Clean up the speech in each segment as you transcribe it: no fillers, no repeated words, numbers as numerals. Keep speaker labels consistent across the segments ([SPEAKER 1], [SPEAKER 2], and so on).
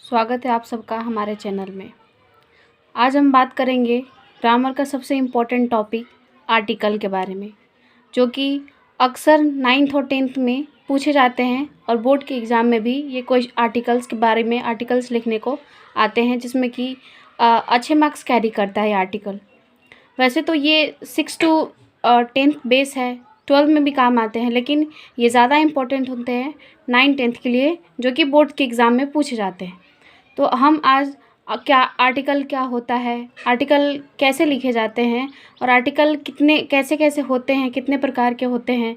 [SPEAKER 1] स्वागत है आप सबका हमारे चैनल में। आज हम बात करेंगे ग्रामर का सबसे इम्पोर्टेंट टॉपिक आर्टिकल के बारे में, जो कि अक्सर 9th और 10th में पूछे जाते हैं और बोर्ड के एग्ज़ाम में भी ये कोई आर्टिकल्स के बारे में आर्टिकल्स लिखने को आते हैं, जिसमें कि अच्छे मार्क्स कैरी करता है आर्टिकल। वैसे तो ये 6 to 10th बेस है, 12 में भी काम आते हैं, लेकिन ये ज़्यादा इम्पोर्टेंट होते हैं 9-10th के लिए, जो कि बोर्ड के एग्ज़ाम में पूछे जाते हैं। तो हम आज आर्टिकल क्या होता है, आर्टिकल कैसे लिखे जाते हैं और आर्टिकल कितने कैसे कैसे होते हैं, कितने प्रकार के होते हैं,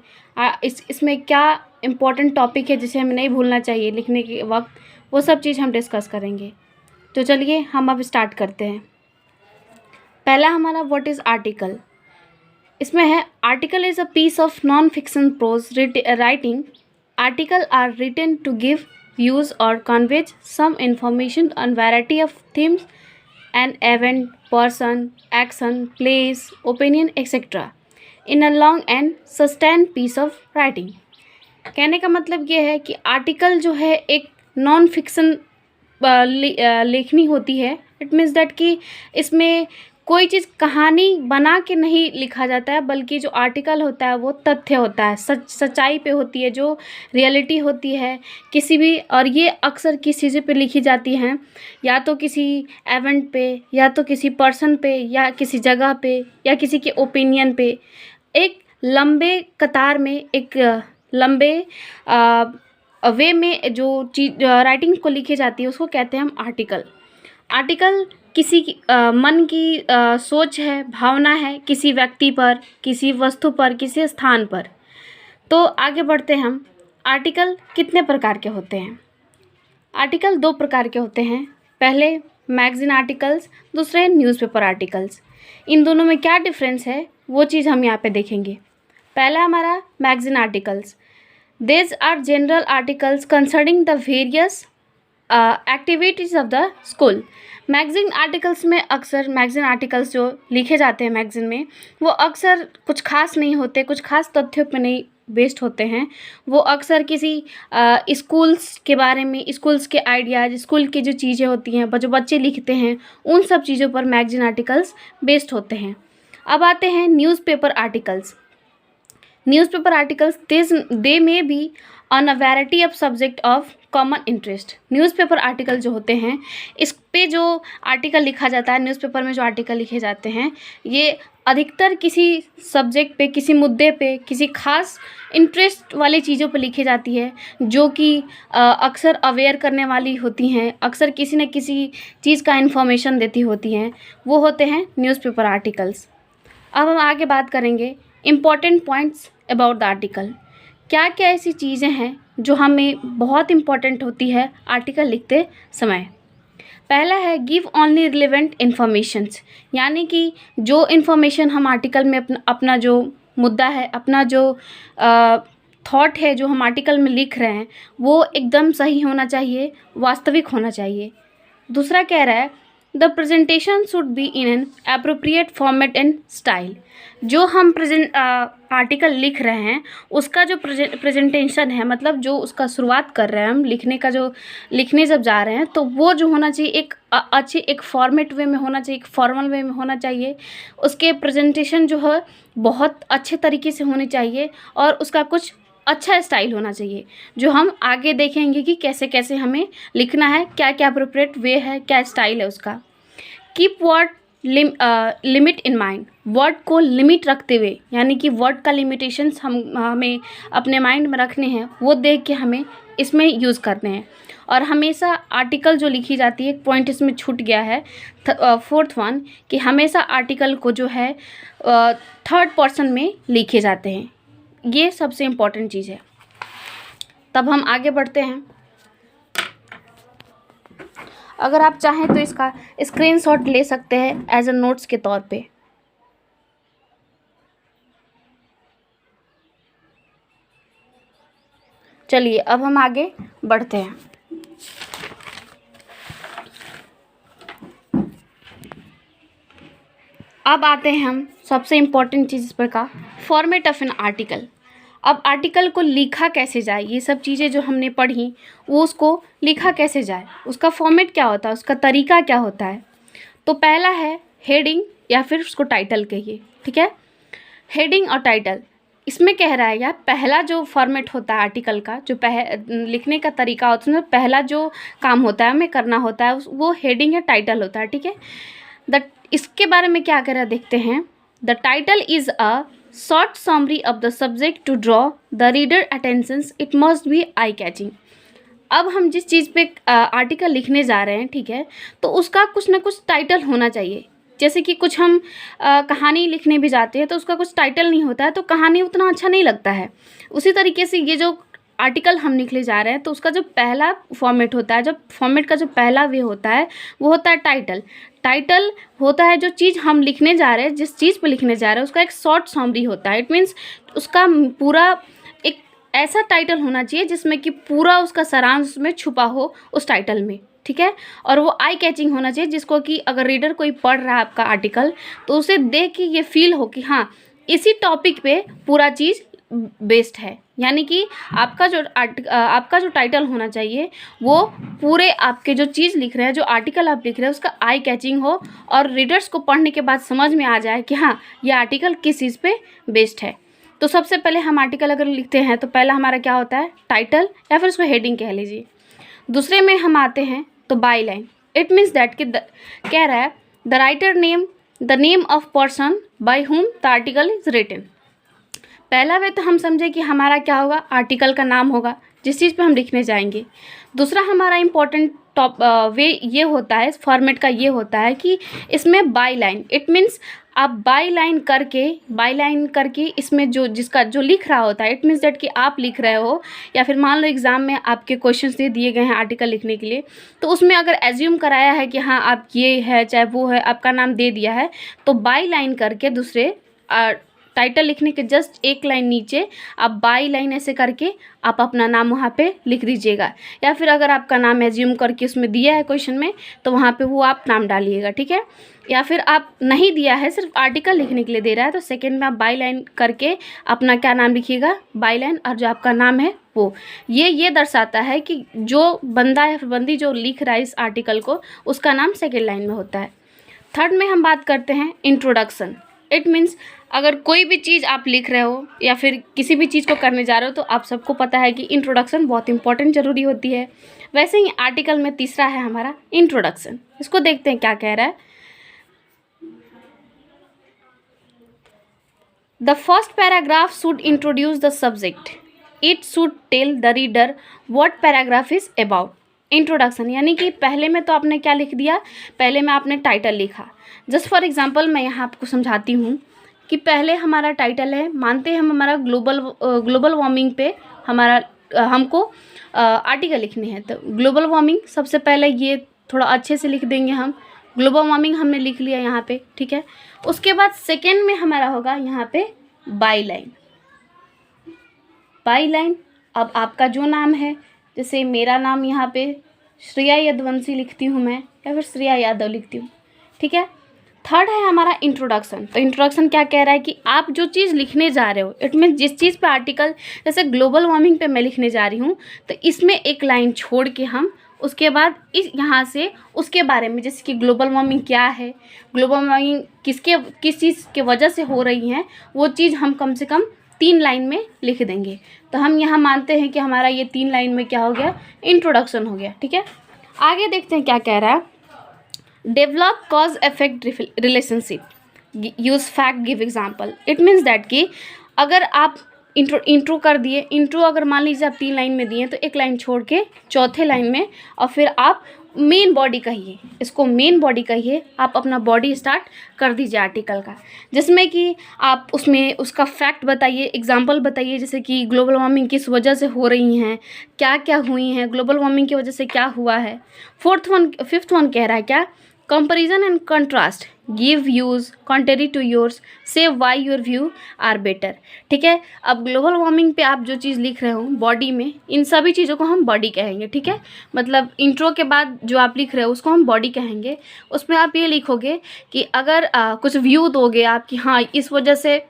[SPEAKER 1] इसमें क्या इम्पोर्टेंट टॉपिक है जिसे हमें नहीं भूलना चाहिए लिखने के वक्त, वो सब चीज़ हम डिस्कस करेंगे। तो चलिए हम अब स्टार्ट करते हैं। पहला हमारा व्हाट इज़ आर्टिकल। इसमें है article is a piece of non fiction prose writing. Article are written to give views or conveys some information on variety of themes, an event, person, action, place, opinion, etc. in a long and sustained piece of writing. कहने का मतलब ये है कि article जो है एक non fiction लेखनी होती है। इट मीन्स दैट कि इसमें कोई चीज़ कहानी बना के नहीं लिखा जाता है, बल्कि जो आर्टिकल होता है वो तथ्य होता है, सच्चाई पे होती है, जो रियलिटी होती है किसी भी। और ये अक्सर किस चीज़ पे लिखी जाती हैं, या तो किसी इवेंट पे, या तो किसी पर्सन पे, या किसी जगह पे, या किसी के ओपिनियन पे। एक लंबे कतार में, एक लंबे वे में जो चीज राइटिंग को लिखी जाती है उसको कहते हैं हम आर्टिकल। आर्टिकल किसी की मन की सोच है, भावना है किसी व्यक्ति पर, किसी वस्तु पर, किसी स्थान पर। तो आगे बढ़ते हैं हम। आर्टिकल कितने प्रकार के होते हैं? आर्टिकल 2 प्रकार के होते हैं। पहले मैगज़ीन आर्टिकल्स, दूसरे न्यूज़पेपर आर्टिकल्स। इन दोनों में क्या डिफरेंस है वो चीज़ हम यहाँ पे देखेंगे। पहला हमारा magazine articles. These are general articles concerning the various activities of the school. Magazine articles में अक्सर मैगज़ीन आर्टिकल्स जो लिखे जाते हैं मैगज़ीन में, वो अक्सर कुछ खास नहीं होते, कुछ खास तथ्यों पर नहीं बेस्ड होते हैं। वो अक्सर किसी स्कूल्स के बारे में, स्कूल्स के आइडियाज़, स्कूल की जो चीज़ें होती हैं, जो बच्चे लिखते हैं, उन सब चीज़ों पर मैगज़ीन आर्टिकल्स बेस्ड होते हैं। अब आते हैं न्यूज़पेपर आर्टिकल्स। न्यूज़पेपर आर्टिकल्स दे में be on a variety of subject of common interest. Newspaper article जो होते हैं, इस पे जो आर्टिकल लिखा जाता है, न्यूज़पेपर में जो आर्टिकल लिखे जाते हैं, ये अधिकतर किसी सब्जेक्ट पे, किसी मुद्दे पे, किसी खास इंटरेस्ट वाली चीज़ों पे लिखी जाती है, जो कि अक्सर अवेयर करने वाली होती हैं, अक्सर किसी न किसी चीज़ का इन्फॉर्मेशन देती होती हैं। वो होते हैं न्यूज़पेपर आर्टिकल्स। अब हम आगे बात करेंगे important points about the article. क्या क्या ऐसी चीज़ें हैं जो हमें बहुत इम्पॉर्टेंट होती है आर्टिकल लिखते समय। पहला है गिव ओनली रिलेवेंट इन्फॉर्मेशंस, यानी कि जो इन्फॉर्मेशन हम आर्टिकल में अपना जो मुद्दा है, अपना जो थॉट है, जो हम आर्टिकल में लिख रहे हैं, वो एकदम सही होना चाहिए, वास्तविक होना चाहिए। दूसरा कह रहा है the presentation should be in an appropriate format and style. जो हम आर्टिकल लिख रहे हैं उसका जो प्रेजेंटेशन है, मतलब जो उसका शुरुआत कर रहे हैं हम लिखने का, जो लिखने जब जा रहे हैं, तो वो जो होना चाहिए एक अच्छी, एक फॉर्मेट वे में होना चाहिए, एक फॉर्मल वे में होना चाहिए। उसके प्रेजेंटेशन जो है बहुत अच्छे तरीके से होने चाहिए, और उसका कुछ अच्छा स्टाइल होना चाहिए, जो हम आगे देखेंगे कि कैसे कैसे हमें लिखना है, क्या क्या अप्रोप्रिएट वे है, क्या स्टाइल है उसका। Keep word limit in mind. Word को लिमिट रखते हुए, यानी कि वर्ड का लिमिटेशंस हमें अपने माइंड में रखने हैं, वो देख के हमें इसमें यूज़ करने हैं। और हमेशा आर्टिकल जो लिखी जाती है, एक पॉइंट इसमें छूट गया है, 4th वन, कि हमेशा आर्टिकल को जो है 3rd पर्सन में लिखे जाते हैं। ये सबसे इम्पॉर्टेंट चीज़ है। तब हम आगे बढ़ते हैं। अगर आप चाहें तो इसका स्क्रीनशॉट ले सकते हैं एज अ नोट्स के तौर पे। चलिए अब हम आगे बढ़ते हैं। अब आते हैं हम सबसे इम्पॉर्टेंट चीज़ पर का, फॉर्मेट ऑफ एन आर्टिकल। अब आर्टिकल को लिखा कैसे जाए, ये सब चीज़ें जो हमने पढ़ी वो उसको लिखा कैसे जाए, उसका फॉर्मेट क्या होता है, उसका तरीका क्या होता है। तो पहला है हेडिंग या फिर उसको टाइटल कहिए, ठीक है। हेडिंग और टाइटल, इसमें कह रहा है यार पहला जो फॉर्मेट होता है आर्टिकल का, जो लिखने का तरीका होता है, पहला जो काम होता है हमें करना होता है वो हेडिंग या टाइटल होता है, ठीक है। इसके बारे में क्या कह रहा है देखते हैं। The title is a short summary of the subject to draw the reader attentions, it must be eye catching. अब हम जिस चीज़ पे आर्टिकल लिखने जा रहे हैं, ठीक है, तो उसका कुछ ना कुछ टाइटल होना चाहिए। जैसे कि कुछ हम कहानी लिखने भी जाते हैं तो उसका कुछ टाइटल नहीं होता है तो कहानी उतना अच्छा नहीं लगता है। उसी तरीके से ये जो आर्टिकल हम लिखने जा रहे हैं तो उसका जो पहला फॉर्मेट होता है, जो फॉर्मेट का जो पहला वे होता है वो होता है टाइटल। टाइटल होता है जो चीज़ हम लिखने जा रहे हैं, जिस चीज़ पे लिखने जा रहे हैं उसका एक शॉर्ट समरी होता है। इट मीन्स उसका पूरा एक ऐसा टाइटल होना चाहिए जिसमें कि पूरा उसका सारांश में छुपा हो उस टाइटल में, ठीक है। और वो आई कैचिंग होना चाहिए, जिसको कि अगर रीडर कोई पढ़ रहा है आपका आर्टिकल तो उसे देख के ये फील हो कि हाँ इसी टॉपिक पे पूरा चीज़ बेस्ड है। यानी कि आपका जो टाइटल होना चाहिए वो पूरे आपके जो चीज़ लिख रहे हैं, जो आर्टिकल आप लिख रहे हैं उसका आई कैचिंग हो और रीडर्स को पढ़ने के बाद समझ में आ जाए कि हाँ ये आर्टिकल किस चीज़ पे बेस्ड है। तो सबसे पहले हम आर्टिकल अगर लिखते हैं तो पहला हमारा क्या होता है, टाइटल या फिर उसको हेडिंग कह लीजिए। दूसरे में हम आते हैं तो byline. It means that कि कह रहा है the writer name the name of person by whom the article is written. पहला वे तो हम समझे कि हमारा क्या होगा, आर्टिकल का नाम होगा जिस चीज़ पे हम लिखने जाएंगे। दूसरा हमारा इम्पोर्टेंट वे ये होता है, इस फॉर्मेट का ये होता है कि इसमें बाई लाइन। इट मीन्स आप बाई लाइन करके इसमें जो जिसका जो लिख रहा होता है, इट मीन्स दैट कि आप लिख रहे हो या फिर मान लो एग्ज़ाम में आपके क्वेश्चंस दे दिए गए हैं आर्टिकल लिखने के लिए, तो उसमें अगर एज्यूम कराया है कि हाँ आप ये है चाहे वो है, आपका नाम दे दिया है, तो बाई लाइन करके दूसरे टाइटल लिखने के जस्ट एक लाइन नीचे आप बाई लाइन ऐसे करके आप अपना नाम वहाँ पे लिख दीजिएगा। या फिर अगर आपका नाम एज्यूम करके उसमें दिया है क्वेश्चन में तो वहाँ पे वो आप नाम डालिएगा, ठीक है। या फिर आप नहीं दिया है, सिर्फ आर्टिकल लिखने के लिए दे रहा है, तो सेकंड में आप बाई लाइन करके अपना क्या नाम लिखिएगा, बाई लाइन, और जो आपका नाम है वो ये दर्शाता है कि जो बंदा या फिर बंदी जो लिख रहा है इस आर्टिकल को उसका नाम सेकेंड लाइन में होता है। थर्ड में हम बात करते हैं इंट्रोडक्शन। इट मीन्स अगर कोई भी चीज़ आप लिख रहे हो या फिर किसी भी चीज़ को करने जा रहे हो तो आप सबको पता है कि इंट्रोडक्शन बहुत इंपॉर्टेंट ज़रूरी होती है। वैसे ही आर्टिकल में तीसरा है हमारा इंट्रोडक्शन। इसको देखते हैं क्या कह रहा है। The first paragraph should introduce the subject, it should tell the reader what paragraph is about. Introduction यानी कि पहले में तो आपने क्या लिख दिया, पहले में आपने टाइटल लिखा। जस्ट फॉर एग्जांपल मैं यहाँ आपको समझाती हूँ कि पहले हमारा टाइटल है, मानते हैं हम हमारा ग्लोबल वार्मिंग पे हमारा हमको आर्टिकल लिखने हैं, तो ग्लोबल वार्मिंग सबसे पहले ये थोड़ा अच्छे से लिख देंगे हम। ग्लोबल वार्मिंग हमने लिख लिया यहाँ पे, ठीक है। उसके बाद सेकेंड में हमारा होगा यहाँ पे बाई लाइन। बाई लाइन, अब आपका जो नाम है, जैसे मेरा नाम यहाँ पे श्रेया यदुवंशी लिखती हूँ मैं, या फिर श्रेया यादव लिखती हूँ, ठीक है। थर्ड है हमारा इंट्रोडक्शन। तो इंट्रोडक्शन क्या कह रहा है कि आप जो चीज़ लिखने जा रहे हो, इट मीन जिस चीज़ पे आर्टिकल, जैसे ग्लोबल वार्मिंग पे मैं लिखने जा रही हूँ तो इसमें एक लाइन छोड़ के हम उसके बाद इस यहाँ से उसके बारे में, जैसे कि ग्लोबल वार्मिंग क्या है, ग्लोबल वार्मिंग किस चीज़ के वजह से हो रही है, वो चीज़ हम कम से कम 3 लाइन में लिख देंगे। तो हम यहाँ मानते हैं कि हमारा ये 3 लाइन में क्या हो गया, इंट्रोडक्शन हो गया, ठीक है। आगे देखते हैं क्या कह रहा है। Develop cause effect relationship, use fact, give example. It means that कि अगर आप इंट्रो कर दिए, इंट्रो अगर मान लीजिए आप 3 लाइन में दिए तो एक लाइन छोड़ के चौथे लाइन में और फिर आप मेन बॉडी कहिए, इसको मेन बॉडी कहिए, आप अपना बॉडी स्टार्ट कर दीजिए आर्टिकल का, जिसमें कि आप उसमें उसका फैक्ट बताइए, एग्जांपल बताइए, जैसे कि ग्लोबल वार्मिंग किस वजह से हो रही हैं, क्या क्या हुई हैं, ग्लोबल वार्मिंग की वजह से क्या हुआ है। फिफ्थ वन कह रहा है क्या, comparison and contrast, give views contrary to yours, say why your view are better, ठीक है। अब ग्लोबल वार्मिंग पे आप जो चीज़ लिख रहे हो बॉडी में, इन सभी चीज़ों को हम बॉडी कहेंगे, ठीक है। मतलब इंट्रो के बाद जो आप लिख रहे हो उसको हम बॉडी कहेंगे। उसमें आप ये लिखोगे कि अगर कुछ व्यू दोगे आप कि हाँ इस वजह से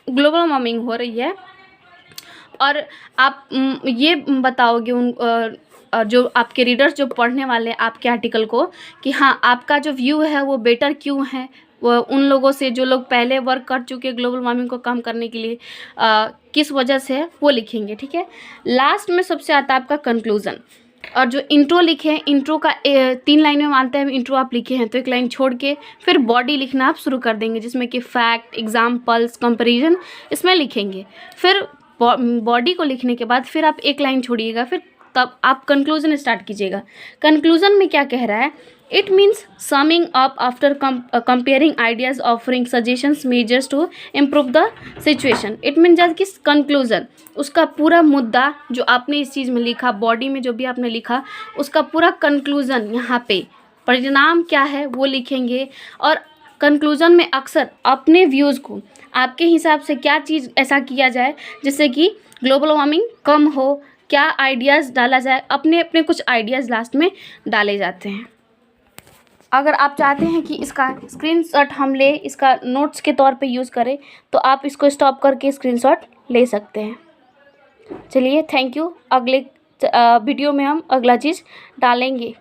[SPEAKER 1] ग्लोबल वार्मिंग हो रही है, और आप ये बताओगे उन जो आपके रीडर्स जो पढ़ने वाले हैं आपके आर्टिकल को कि हाँ आपका जो व्यू है वो बेटर क्यों है, वो उन लोगों से जो लोग पहले वर्क कर चुके हैं ग्लोबल वार्मिंग को कम करने के लिए किस वजह से है वो लिखेंगे। ठीक है, लास्ट में सबसे आता है आपका कंक्लूज़न। और जो इंट्रो लिखे हैं, इंट्रो का 3 लाइन में मानते हैं इंट्रो आप लिखे हैं तो 1 लाइन छोड़ के फिर बॉडी लिखना आप शुरू कर देंगे, जिसमें कि फैक्ट, एग्जाम्पल्स, कंपेरिजन इसमें लिखेंगे। फिर बॉडी को लिखने के बाद फिर आप 1 लाइन छोड़िएगा, फिर तब आप कंक्लूजन स्टार्ट कीजिएगा। कंक्लूजन में क्या कह रहा है, it means summing up after comparing ideas, offering suggestions, measures to improve the situation. It mean जब कि कंक्लूजन उसका पूरा मुद्दा जो आपने इस चीज़ में लिखा, बॉडी में जो भी आपने लिखा उसका पूरा कंक्लूजन, यहाँ पे परिणाम क्या है वो लिखेंगे। और कंक्लूजन में अक्सर अपने व्यूज़ को आपके हिसाब से क्या चीज़ ऐसा किया जाए जिससे कि ग्लोबल वार्मिंग कम हो, क्या आइडियाज़ डाला जाए, अपने अपने कुछ आइडियाज़ लास्ट में डाले जाते हैं। अगर आप चाहते हैं कि इसका स्क्रीनशॉट हम ले, इसका नोट्स के तौर पे यूज़ करें, तो आप इसको स्टॉप करके स्क्रीनशॉट ले सकते हैं। चलिए, थैंक यू। अगले वीडियो में हम अगला चीज़ डालेंगे।